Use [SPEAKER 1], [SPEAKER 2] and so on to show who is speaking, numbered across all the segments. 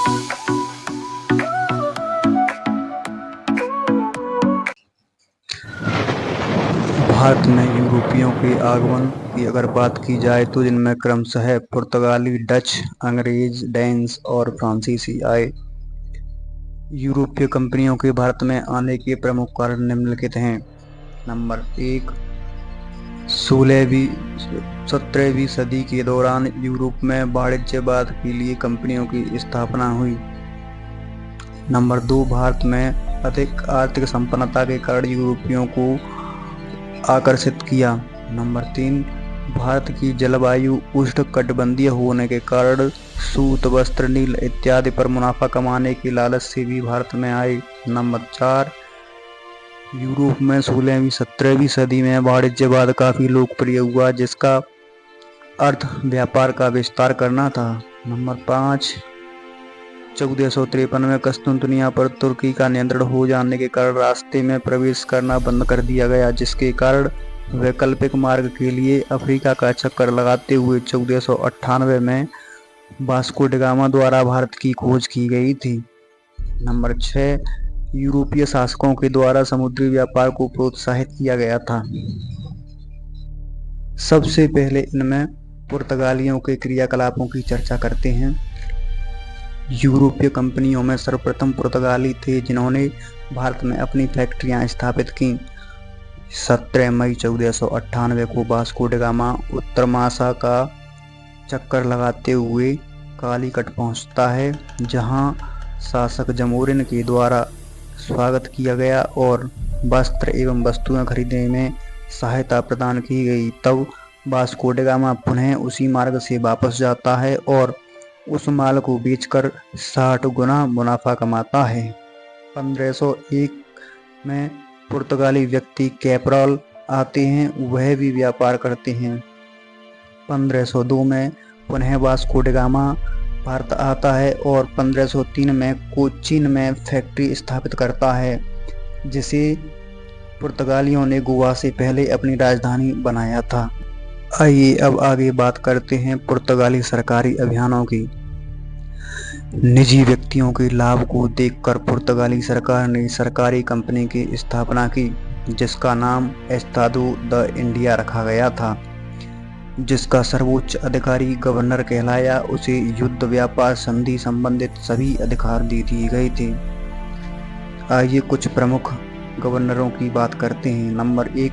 [SPEAKER 1] भारत में यूरोपियों के आगमन की अगर बात की जाए तो जिनमें क्रमशः पुर्तगाली, डच, अंग्रेज, डेन्स और फ्रांसीसी आए। यूरोपीय कंपनियों के भारत में आने के प्रमुख कारण निम्नलिखित हैं। नंबर 1, 17वीं सदी के दौरान यूरोप में वाणिज्यवाद के लिए कंपनियों की स्थापना हुई। नंबर 2, भारत में अधिक आर्थिक संपन्नता के कारण यूरोपियों को आकर्षित किया। नंबर 3, भारत की जलवायु उष्णकटिबंधीय होने के कारण सूत, वस्त्र, नील इत्यादि पर मुनाफा कमाने की लालच से भी भारत में आए। नंबर 4, यूरोप में 16वीं-17वीं सदी में वाणिज्यवाद काफी लोकप्रिय हुआ, जिसका अर्थ व्यापार का विस्तार करना था। नंबर 5, 1453 में कस्तूनतुनिया पर तुर्की का नियंत्रण हो जाने के कारण रास्ते में प्रवेश करना बंद कर दिया गया, जिसके कारण वैकल्पिक मार्ग के लिए अफ्रीका का चक्कर लगाते हुए 1498 में वास्को ड गामा द्वारा भारत की खोज की गई थी। नंबर 6, यूरोपीय शासकों के द्वारा समुद्री व्यापार को प्रोत्साहित किया गया था। सबसे पहले इनमें पुर्तगालियों के क्रियाकलापों की चर्चा करते हैं। यूरोपीय कंपनियों में सर्वप्रथम पुर्तगाली थे जिन्होंने भारत में अपनी फैक्ट्रियां स्थापित की। 17 मई 1498 को वास्को ड गामा उत्तर मासा का चक्कर लगाते हुए कालीकट पहुंचता है, जहां शासक जमोरिन के द्वारा स्वागत किया गया और वस्त्र एवं वस्तुएं खरीदने में सहायता प्रदान की गई। तब वास्को ड गामा पुनः उसी मार्ग से वापस जाता है और उस माल को बेचकर 60 गुना मुनाफा कमाता है। 1501 में पुर्तगाली व्यक्ति कैपराल आते हैं, वह भी व्यापार करते हैं। 1502 में पुनः वास्को ड गामा भारत आता है और 1503 में कोचीन में फैक्ट्री स्थापित करता है, जिसे पुर्तगालियों ने गोवा से पहले अपनी राजधानी बनाया था। आइए अब आगे बात करते हैं पुर्तगाली सरकारी अभियानों की। निजी व्यक्तियों के लाभ को देखकर पुर्तगाली सरकार ने सरकारी कंपनी की स्थापना की, जिसका नाम एस्तादो द इंडिया रखा गया था, जिसका सर्वोच्च अधिकारी गवर्नर कहलाया। उसे युद्ध, व्यापार, संधि संबंधित सभी अधिकार दे दिए गए थे। आइए कुछ प्रमुख गवर्नरों की बात करते हैं। नंबर 1,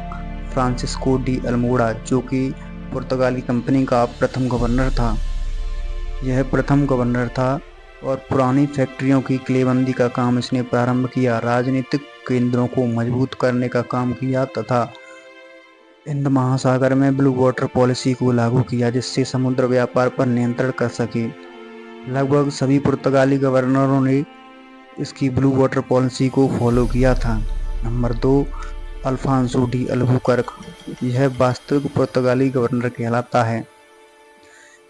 [SPEAKER 1] फ्रांसिस्को डी अल्मोड़ा, जो कि पुर्तगाली कंपनी का प्रथम गवर्नर था। यह प्रथम गवर्नर था और पुरानी फैक्ट्रियों की किलेबंदी का काम इसने प्रारंभ किया, राजनीतिक केंद्रों को मजबूत करने का काम किया तथा हिंद महासागर में ब्लू वाटर पॉलिसी को लागू किया, जिससे समुद्र व्यापार पर नियंत्रण कर सके। लगभग सभी पुर्तगाली गवर्नरों ने इसकी ब्लू वाटर पॉलिसी को फॉलो किया था। नंबर 2, अल्फांसो डी अल्बुकर्क, यह वास्तविक पुर्तगाली गवर्नर कहलाता है।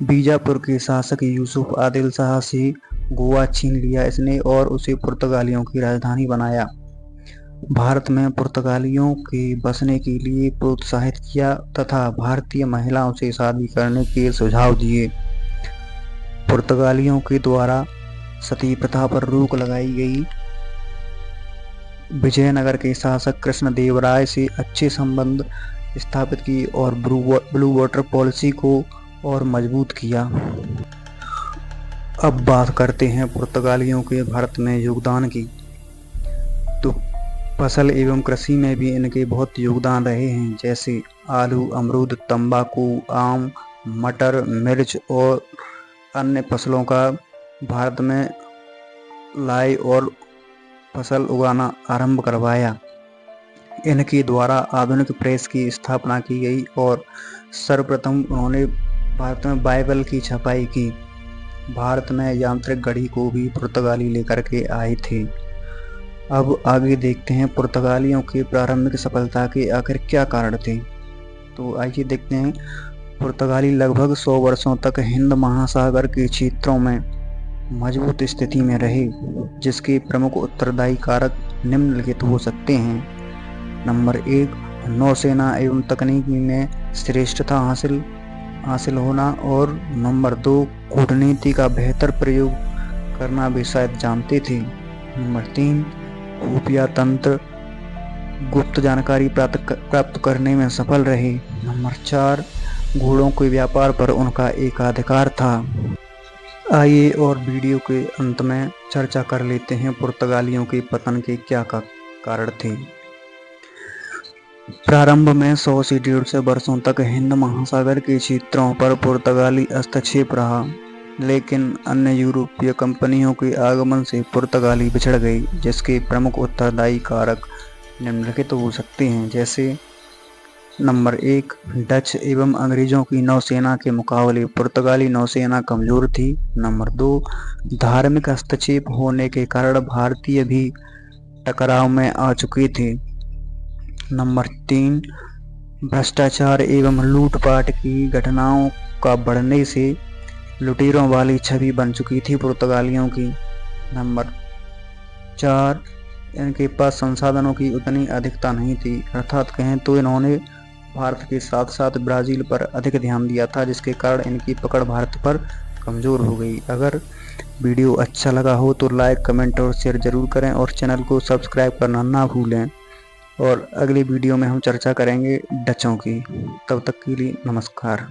[SPEAKER 1] बीजापुर के शासक यूसुफ आदिल शाह से गोवा छीन लिया इसने और उसे पुर्तगालियों की राजधानी बनाया। भारत में पुर्तगालियों के बसने के लिए प्रोत्साहित किया तथा भारतीय महिलाओं से शादी करने के सुझाव दिए। पुर्तगालियों के द्वारा सती प्रथा पर रोक लगाई गई। विजयनगर के शासक कृष्णदेवराय से अच्छे संबंध स्थापित किए और ब्लू वाटर पॉलिसी को और मजबूत किया। अब बात करते हैं पुर्तगालियों के भारत में योगदान की। तो फसल एवं कृषि में भी इनके बहुत योगदान रहे हैं, जैसे आलू, अमरूद, तंबाकू, आम, मटर, मिर्च और अन्य फसलों का भारत में लाए और फसल उगाना आरंभ करवाया। इनके द्वारा आधुनिक प्रेस की स्थापना की गई और सर्वप्रथम उन्होंने भारत में बाइबल की छपाई की। भारत में यांत्रिक घड़ी को भी पुर्तगाली लेकर के आए थे। अब आगे देखते हैं पुर्तगालियों की प्रारंभिक सफलता के आखिर क्या कारण थे। तो आइए देखते हैं। पुर्तगाली लगभग 100 वर्षों तक हिंद महासागर के क्षेत्रों में मजबूत स्थिति में रहे, जिसके प्रमुख उत्तरदायी कारक निम्नलिखित हो सकते हैं। नंबर 1, नौसेना एवं तकनीकी में श्रेष्ठता हासिल होना और नंबर 2, कूटनीति का बेहतर प्रयोग करना भी शायद जानते थे। नंबर 3, खुफिया तंत्र गुप्त जानकारी प्राप्त करने में सफल रहे। नंबर 4, घोड़ों के व्यापार पर उनका एकाधिकार था। आइए और वीडियो के अंत में चर्चा कर लेते हैं पुर्तगालियों के पतन के क्या कारण थे। प्रारंभ में 100 से 150 वर्षों तक हिंद महासागर के क्षेत्रों पर पुर्तगाली हस्तक्षेप रहा, लेकिन अन्य यूरोपीय कंपनियों के आगमन से पुर्तगाली बिछड़ गई, जिसके प्रमुख उत्तरदायी कारक निम्नलिखित हो सकते हैं, जैसे नंबर 1, डच एवं अंग्रेजों की नौसेना के मुकाबले पुर्तगाली नौसेना कमजोर थी। नंबर 2, धार्मिक हस्तक्षेप होने के कारण भारतीय भी टकराव में आ चुके थे। नंबर 3, भ्रष्टाचार एवं लूटपाट की घटनाओं का बढ़ने से लुटेरों वाली छवि बन चुकी थी पुर्तगालियों की। नंबर 4, इनके पास संसाधनों की उतनी अधिकता नहीं थी, अर्थात कहें तो इन्होंने भारत के साथ साथ ब्राज़ील पर अधिक ध्यान दिया था, जिसके कारण इनकी पकड़ भारत पर कमज़ोर हो गई। अगर वीडियो अच्छा लगा हो तो लाइक, कमेंट और शेयर ज़रूर करें और चैनल को सब्सक्राइब करना ना भूलें। और अगली वीडियो में हम चर्चा करेंगे डचों की। तब तक के लिए नमस्कार।